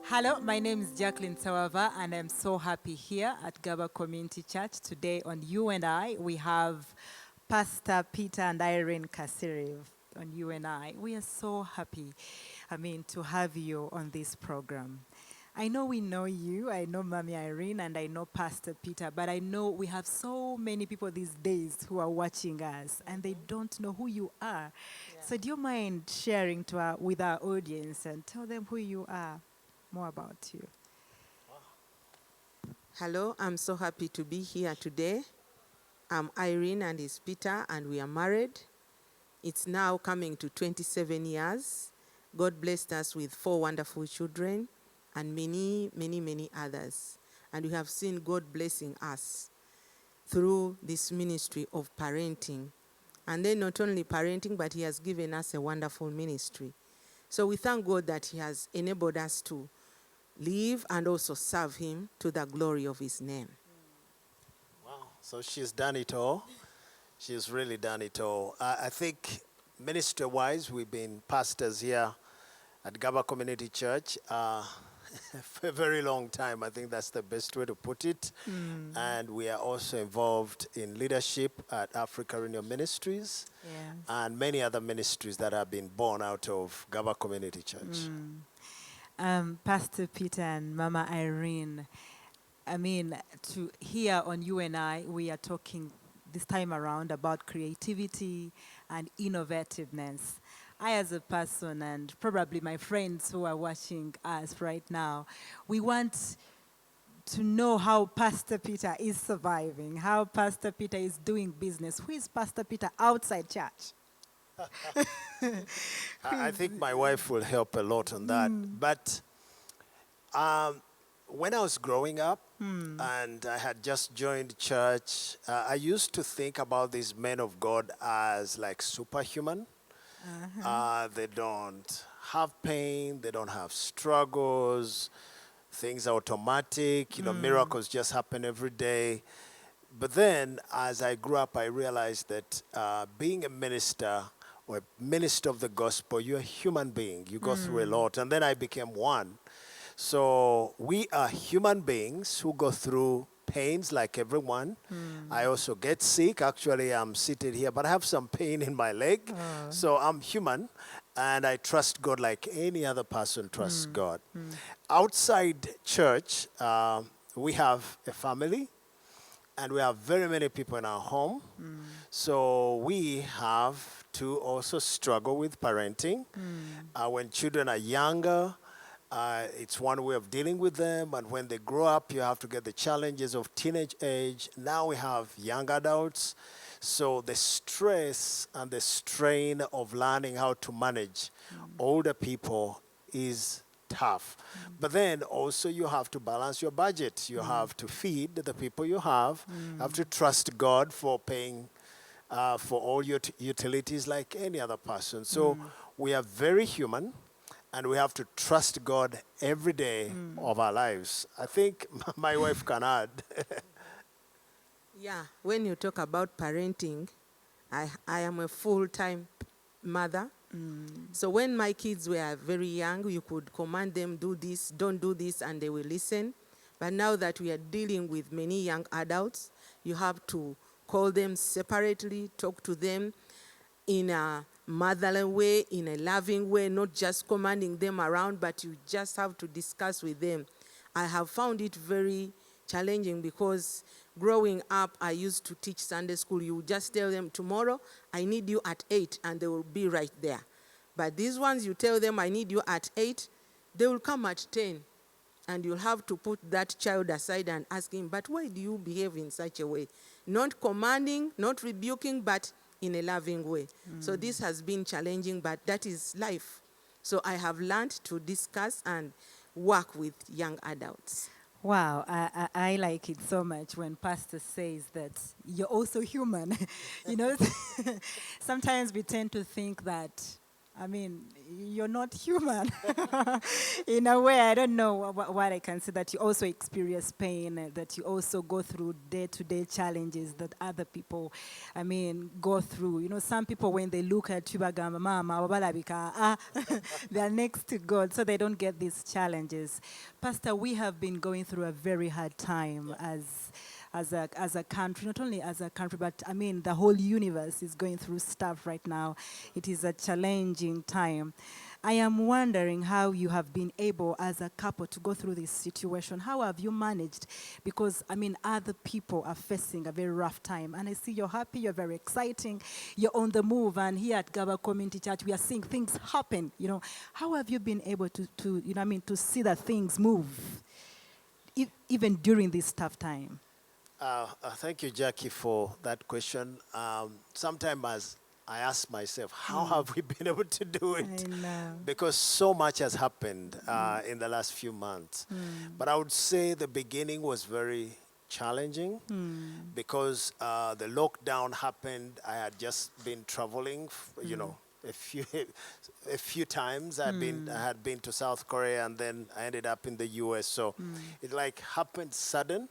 Hello, my name is Jacqueline Sawava, and I'm so happy here at Gaba Community Church. Today on You and I, we have Pastor Peter and Irene Kasiri on You and I. We are so happy, to have you on this program. I know we know you, I know Mommy Irene, and I know Pastor Peter, but I know we have so many people these days who are watching us, and they don't know who you are. So do you mind sharing with our audience and tell them who you are? More about you. Hello, I'm so happy to be here today. I'm Irene and it's Peter, and we are married. It's now coming to 27 years. God blessed us with 4 wonderful children and many, many, many others. And we have seen God blessing us through this ministry of parenting. And then not only parenting, but He has given us a wonderful ministry. So we thank God that He has enabled us to live and also serve Him to the glory of His name. Wow, so she's done it all. She's really done it all. I think ministry-wise, we've been pastors here at Gaba Community Church for a very long time. I think that's the best way to put it. And we are also involved in leadership at Africa Renewal Ministries and many other ministries that have been born out of Gaba Community Church. Pastor Peter and Mama Irene, to here on You and I, we are talking this time around about creativity and innovativeness. I, as a person, and probably my friends who are watching us right now, we want to know how Pastor Peter is surviving, how Pastor Peter is doing business. Who is Pastor Peter outside church? I think my wife will help a lot on that. But when I was growing up and I had just joined church, I used to think about these men of God as like superhuman. They don't have pain, they don't have struggles, things are automatic, miracles just happen every day. But then as I grew up, I realized that being a minister or a minister of the gospel, you're a human being. You go through a lot. And then I became one. So we are human beings who go through pains like everyone. I also get sick. Actually, I'm seated here, but I have some pain in my leg. So I'm human, and I trust God like any other person trusts God. Outside church, we have a family, and we have very many people in our home. So we have to also struggle with parenting. When children are younger, it's one way of dealing with them. And when they grow up, you have to get the challenges of teenage age. Now we have young adults. So the stress and the strain of learning how to manage older people is tough. But then also you have to balance your budget. You have to feed the people you have. You have to trust God for paying for all your utilities like any other person. So we are very human, and we have to trust God every day of our lives. I think my wife can add. Yeah, when you talk about parenting, I am a full-time mother. So when my kids were very young, you could command them, do this, don't do this, and they will listen. But now that we are dealing with many young adults, you have to call them separately, talk to them in a motherly way, in a loving way, not just commanding them around, but you just have to discuss with them. I have found it very challenging because growing up, I used to teach Sunday school. You just tell them, tomorrow, I need you at 8, and they will be right there. But these ones, you tell them, I need you at 8, they will come at 10. And you'll have to put that child aside and ask him, but why do you behave in such a way? Not commanding, not rebuking, but in a loving way. So this has been challenging, but that is life. So I have learned to discuss and work with young adults. Wow, I like it so much when Pastor says that you're also human. Sometimes we tend to think that I mean, you're not human. In a way, I don't know what I can say, that you also experience pain, that you also go through day-to-day challenges that other people, I mean, go through. You know, some people, when they look at you, bagamba, mama, wabalabika, they're next to God, so they don't get these challenges. Pastor, we have been going through a very hard time as a country, not only as a country, but I mean, the whole universe is going through stuff right now. It is a challenging time. I am wondering how you have been able as a couple to go through this situation. How have you managed? Because, I mean, other people are facing a very rough time. And I see you're happy, you're very exciting, you're on the move. And here at Gaba Community Church, we are seeing things happen. You know, how have you been able to you know, I mean, to see that things move, even during this tough time? Thank you, Jackie, for that question. Sometimes as I ask myself, how have we been able to do it? I know. Because so much has happened in the last few months. But I would say the beginning was very challenging because the lockdown happened. I had just been traveling, you know, a few times. I had been to South Korea, and then I ended up in the US. So it like happened sudden.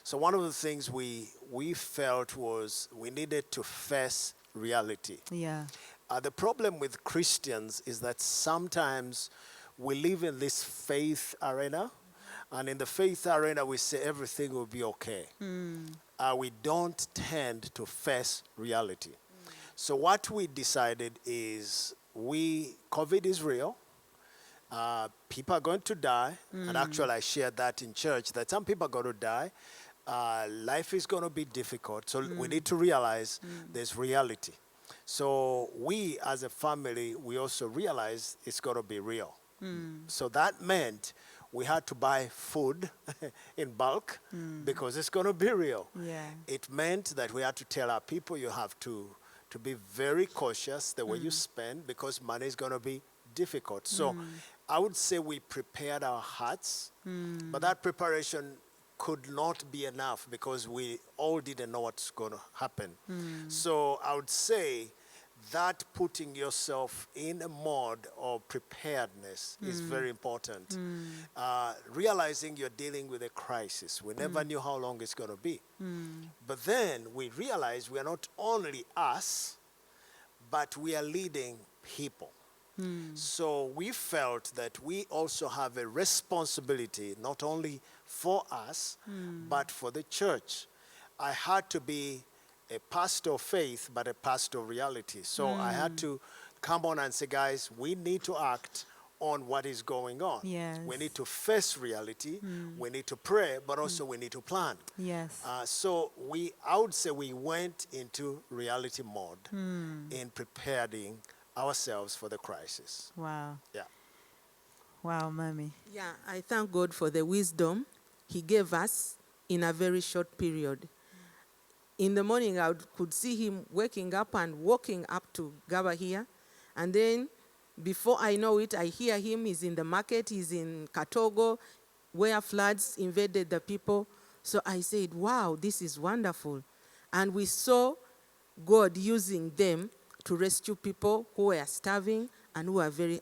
So one of the things we felt was we needed to face reality. Yeah. The problem with Christians is that sometimes we live in this faith arena, and in the faith arena we say everything will be okay. We don't tend to face reality. So what we decided is COVID is real. People are going to die, and actually I shared that in church, that some people are going to die. Life is going to be difficult, so we need to realize there's reality. So we, as a family, we also realized it's going to be real. So that meant we had to buy food in bulk because it's going to be real. Yeah. It meant that we had to tell our people, you have to be very cautious the way you spend, because money is going to be difficult. So I would say we prepared our hearts, but that preparation could not be enough because we all didn't know what's going to happen. So I would say that putting yourself in a mode of preparedness is very important. Realizing you're dealing with a crisis. We never knew how long it's going to be. But then we realized we are not only us, but we are leading people. So we felt that we also have a responsibility, not only for us, but for the church. I had to be a pastor of faith, but a pastor of reality. So I had to come on and say, guys, we need to act on what is going on. Yes. We need to face reality. We need to pray, but also we need to plan. Yes. So I would say we went into reality mode in preparing ourselves for the crisis. Wow. Yeah. Wow, mommy. Yeah, I thank God for the wisdom He gave us in a very short period. In the morning, could see him waking up and walking up to Gaba here. And then, before I know it, I hear him. He's in the market. He's in Katogo, where floods invaded the people. So I said, wow, this is wonderful. And we saw God using them to rescue people who were starving and who were very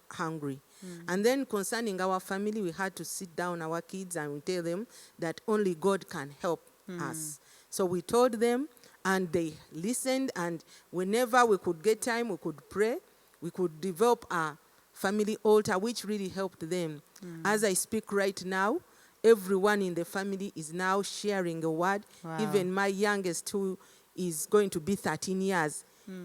hungry. And then concerning our family, we had to sit down our kids and we tell them that only God can help us. So we told them, and they listened, and whenever we could get time, we could pray. We could develop a family altar, which really helped them. As I speak right now, everyone in the family is now sharing a word. Wow. Even my youngest, who is going to be 13 years,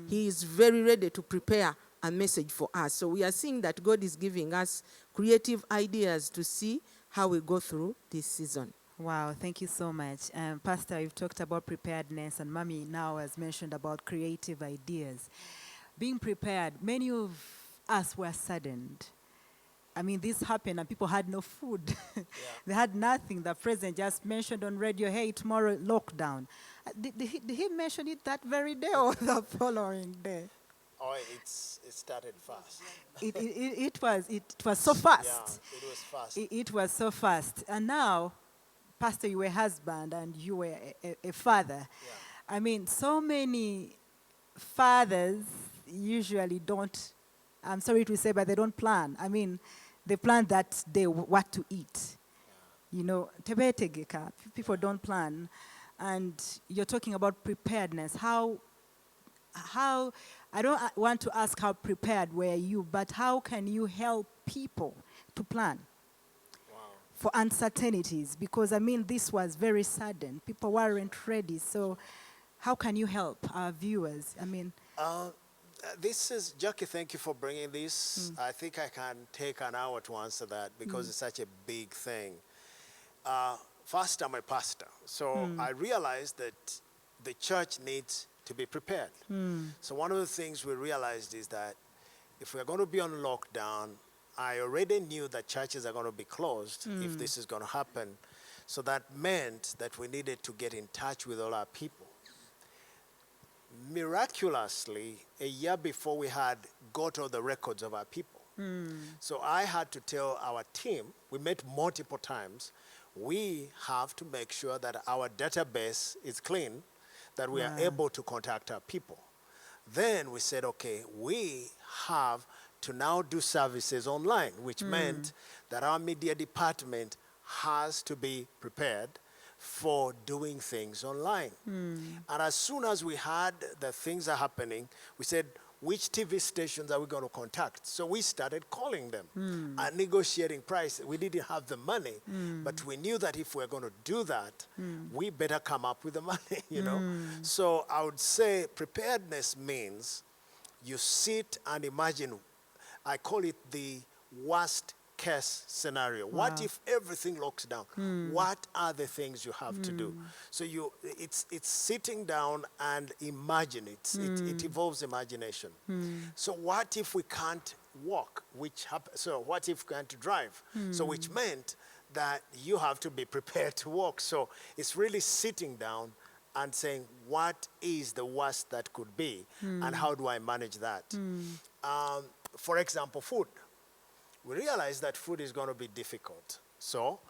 he is very ready to prepare a message for us. So we are seeing that God is giving us creative ideas to see how we go through this season. Wow, thank you so much. Pastor, you've talked about preparedness, and Mommy now has mentioned about creative ideas. Being prepared, many of us were saddened. I mean, this happened and people had no food. They had nothing. The president just mentioned on radio, hey, tomorrow lockdown. Did he mention it that very day or the following day? Oh, it started fast. It was so fast. Yeah, it was fast. It was so fast. And now, Pastor, you were a husband and you were a father. Yeah. I mean, so many fathers usually don't I'm sorry to say, but they don't plan. I mean, they plan that day what to eat. You know, tebetegeka, people don't plan. And you're talking about preparedness. How, I don't want to ask how prepared were you, but how can you help people to plan for uncertainties? Because, I mean, this was very sudden. People weren't ready. So how can you help our viewers? I mean, This is, Jackie, thank you for bringing this. I think I can take an hour to answer that because it's such a big thing. First, I'm a pastor, so I realized that the church needs to be prepared. So one of the things we realized is that if we're going to be on lockdown, I already knew that churches are going to be closed if this is going to happen. So that meant that we needed to get in touch with all our people. Miraculously, a year before, we had got all the records of our people. So I had to tell our team, we met multiple times, we have to make sure that our database is clean, that we are able to contact our people. Then we said, okay, we have to now do services online, which meant that our media department has to be prepared for doing things online. And as soon as we had the things are happening, we said, which TV stations are we going to contact? So we started calling them and negotiating price. We didn't have the money, but we knew that if we're going to do that, we better come up with the money, you know? So I would say preparedness means you sit and imagine, I call it the worst case scenario. What if everything locks down? What are the things you have to do? So it's sitting down and imagine it. It involves imagination. So what if we can't walk? So what if we can't drive? So which meant that you have to be prepared to walk. So it's really sitting down and saying, what is the worst that could be? And how do I manage that? For example, food. We realize that food is going to be difficult. So,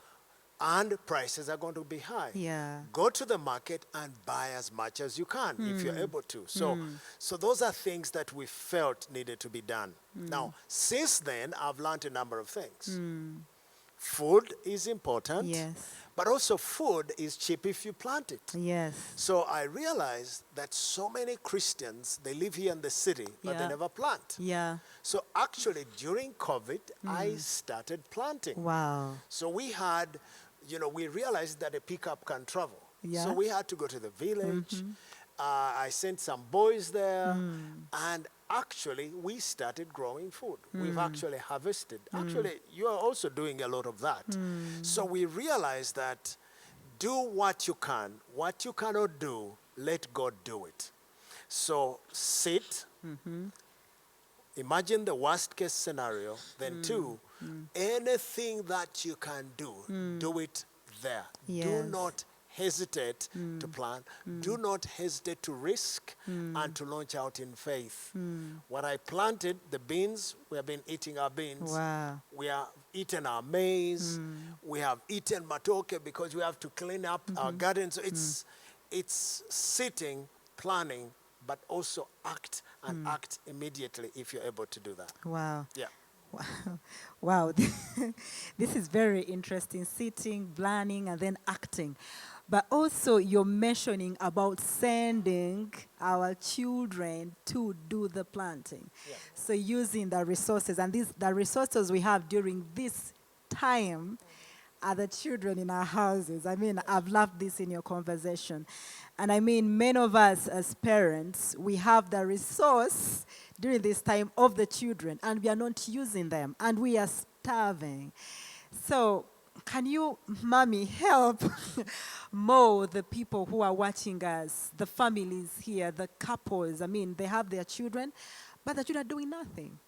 and prices are going to be high. Yeah. Go to the market and buy as much as you can if you're able to. So those are things that we felt needed to be done. Now, since then, I've learned a number of things. Food is important. Yes. But also food is cheap if you plant it. Yes. So I realized that so many Christians, they live here in the city, but they never plant. Yeah. So actually during COVID, I started planting. Wow. So we had, we realized that a pickup can travel. Yeah. So we had to go to the village. I sent some boys there, and actually we started growing food. We've actually harvested. Actually, you are also doing a lot of that. So we realized that do what you can. What you cannot do, let God do it. So sit, imagine the worst case scenario, then two, anything that you can do, do it there. Yes. Do not hesitate to plan. Do not hesitate to risk and to launch out in faith. When I planted the beans, we have been eating our beans. Wow. We have eaten our maize. We have eaten matoke because we have to clean up our garden. So it's sitting, planning, but also act and act immediately if you're able to do that. Wow. Yeah. Wow. This is very interesting. Sitting, planning, and then acting. But also you're mentioning about sending our children to do the planting. Yeah. So using the resources, and the resources we have during this time are the children in our houses. I mean, I've loved this in your conversation. And I mean, many of us as parents, we have the resource during this time of the children, and we are not using them, and we are starving. So can you, Mommy, help more the people who are watching us, the families here, the couples? I mean, they have their children, but the children are doing nothing.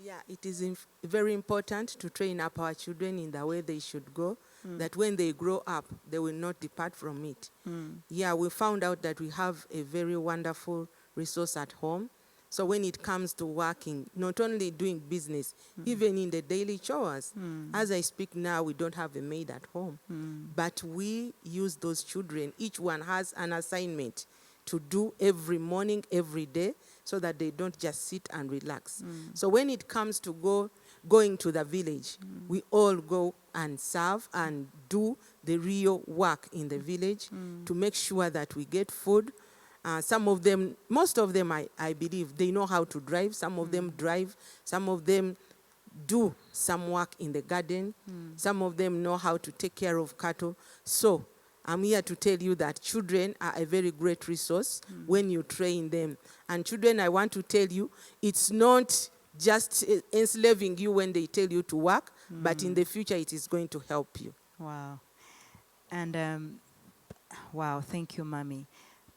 Yeah, it is very important to train up our children in the way they should go, that when they grow up, they will not depart from it. Yeah, we found out that we have a very wonderful resource at home. So when it comes to working, not only doing business, even in the daily chores, as I speak now, we don't have a maid at home. But we use those children. Each one has an assignment to do every morning, every day, so that they don't just sit and relax. So when it comes to going to the village, we all go and serve and do the real work in the village to make sure that we get food. Some of them, most of them, I believe, they know how to drive. Some of them drive. Some of them do some work in the garden. Some of them know how to take care of cattle. So I'm here to tell you that children are a very great resource when you train them. And children, I want to tell you, it's not just enslaving you when they tell you to work, but in the future it is going to help you. Wow. And wow, thank you, Mommy.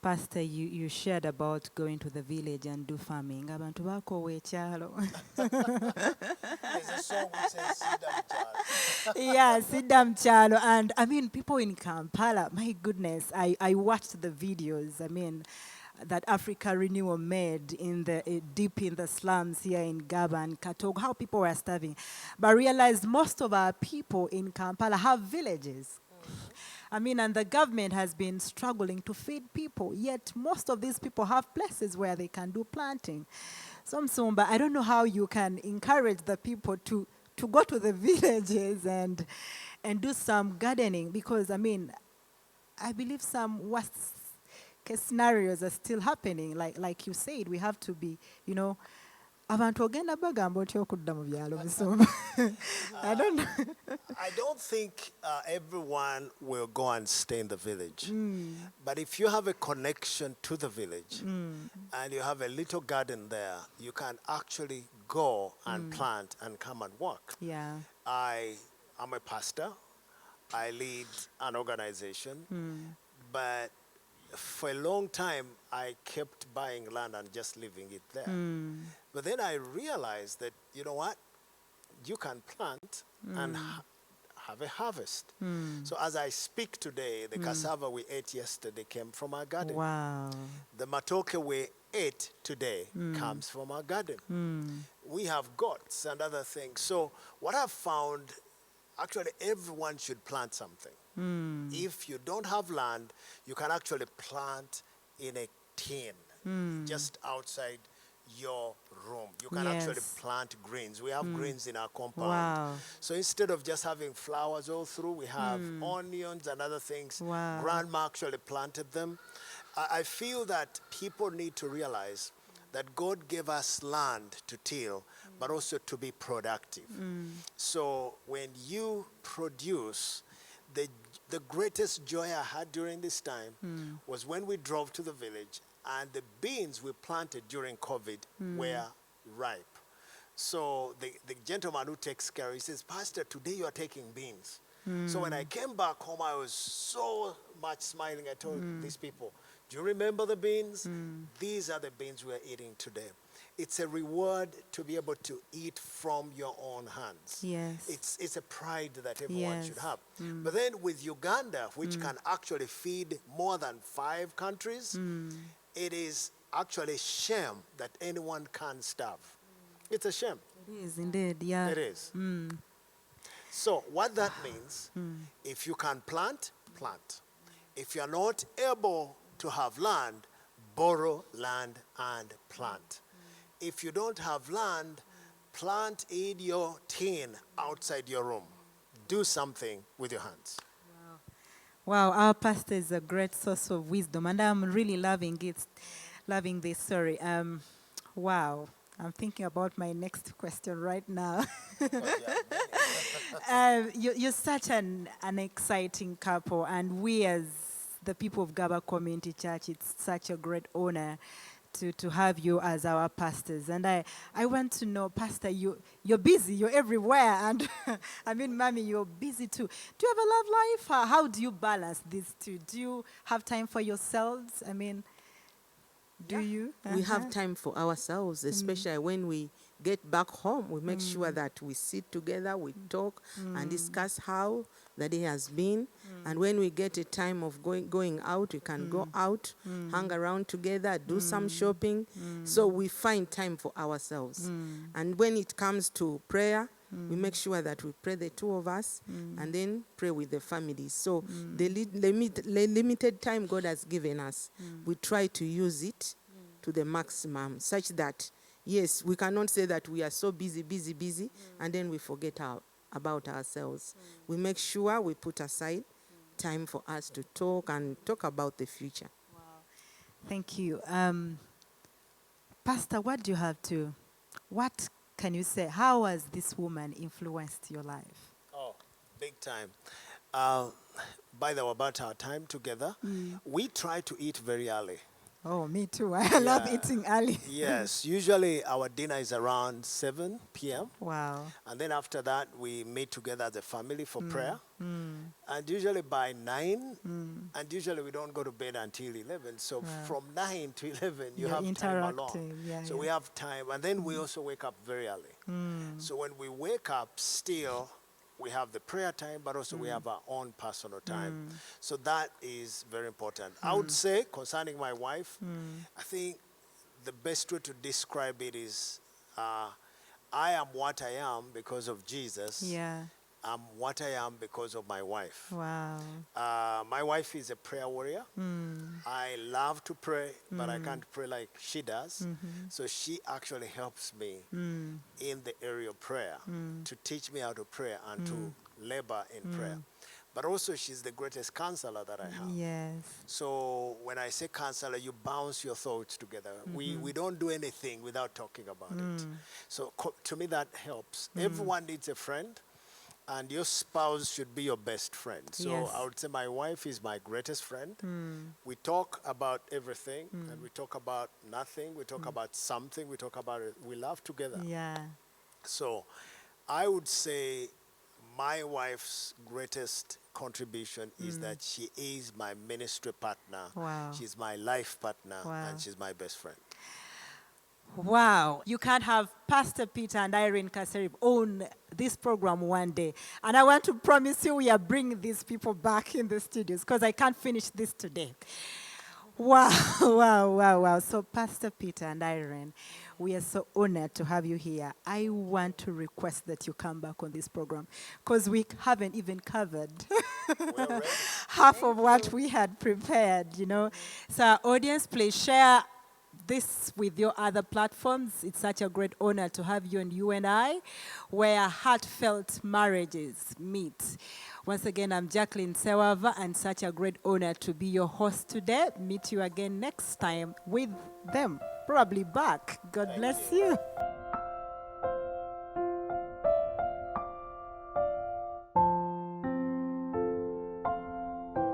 Pastor, you shared about going to the village and do farming. Abantu bakowa ekyalo. There's a song which says, "Sidam Child." Yeah, Sidam Chalo. And I mean, people in Kampala, my goodness, I watched the videos. I mean, that Africa Renewal made in the deep in the slums here in Gaba and Katog, how people were starving. But I realized most of our people in Kampala have villages. I mean, and the government has been struggling to feed people, yet most of these people have places where they can do planting. So, Msumba, I don't know how you can encourage the people to go to the villages and do some gardening, because, I mean, I believe some worst case scenarios are still happening. Like you said, we have to be, you know, abantu ogenda bagamba otya okudda mu byalo Musumba. I don't know. I don't think everyone will go and stay in the village. But if you have a connection to the village and you have a little garden there, you can actually go and plant and come and work. Yeah. I am a pastor. I lead an organization. But for a long time, I kept buying land and just leaving it there. But then I realized that, you know what? You can plant and have a harvest. So as I speak today, the cassava we ate yesterday came from our garden. Wow. The matoke we ate today comes from our garden. We have goats and other things. So what I've found, actually everyone should plant something. If you don't have land, you can actually plant in a tin just outside your room. You can actually plant greens. We have greens in our compound. Wow. So instead of just having flowers all through, we have onions and other things. Wow. Grandma actually planted them. I feel that people need to realize that God gave us land to till, but also to be productive. So when you produce, the greatest joy I had during this time was when we drove to the village and the beans we planted during COVID were ripe. So the gentleman who takes care, he says, "Pastor, today you are taking beans." So when I came back home, I was so much smiling. I told these people, "Do you remember the beans? These are the beans we're eating today." It's a reward to be able to eat from your own hands. Yes. It's a pride that everyone should have. But then with Uganda, which can actually feed more than 5 countries, it is actually a shame that anyone can starve. It's a shame. It is indeed, yeah. It is. So what that means, if you can plant, plant. If you're not able to have land, borrow land and plant. If you don't have land, plant in your tin outside your room. Do something with your hands. Wow, our pastor is a great source of wisdom, and I'm really loving this story. Wow, I'm thinking about my next question right now. You're such an exciting couple, and we as the people of Gaba Community Church, it's such a great honor to have you as our pastors. And I want to know, Pastor, you're busy, you're everywhere, and I mean, Mommy, you're busy too. Do you have a love life? How do you balance these two? Do you have time for yourselves? I mean, do you? We have time for ourselves, especially when we get back home. We make sure that we sit together, we talk and discuss how the day has been. And when we get a time of going out, we can go out, hang around together, do some shopping. So we find time for ourselves. And when it comes to prayer, we make sure that we pray, the two of us, and then pray with the family. So the limited time God has given us, we try to use it to the maximum, such that, yes, we cannot say that we are so busy, and then we forget about ourselves. We make sure we put aside time for us to talk and talk about the future. Wow. Thank you. Pastor, what can you say? How has this woman influenced your life? Oh, big time. Uh, by the way, about our time together, we try to eat very early. Oh, me too. I love Yeah. eating early. Yes, usually our dinner is around 7 p.m. Wow. And then after that, we meet together as a family for prayer. And usually by 9, and usually we don't go to bed until 11. So from 9 to 11, you You're have time alone. interacting, yeah, So we have time. And then we also wake up very early. So when we wake up, still, we have the prayer time, but also we have our own personal time. So that is very important. I would say, concerning my wife, I think the best way to describe it is I am what I am because of Jesus. Yeah. I'm what I am because of my wife. Wow. My wife is a prayer warrior. I love to pray, but I can't pray like she does. So she actually helps me in the area of prayer to teach me how to pray and to labor in prayer. But also she's the greatest counselor that I have. Yes. So when I say counselor, you bounce your thoughts together. We don't do anything without talking about it. So to me that helps. Everyone needs a friend. And your spouse should be your best friend. So Yes. I would say my wife is my greatest friend. We talk about everything, and we talk about nothing. We talk about something. We talk about it. We laugh together. Yeah. So I would say my wife's greatest contribution is that she is my ministry partner. Wow. She's my life partner, Wow. and she's my best friend. Wow. You can't have Pastor Peter and Irene Kasserib own this program one day. And I want to promise you we are bringing these people back in the studios because I can't finish this today. Wow, wow. So Pastor Peter and Irene, we are so honored to have you here. I want to request that you come back on this program because we haven't even covered half of what we had prepared, you know. So our audience, please share this with your other platforms. It's such a great honor to have you on You and I, where heartfelt marriages meet. Once again, I'm Jacqueline Sewava, and such a great honor to be your host today. Meet you again next time with them, probably back. God bless you.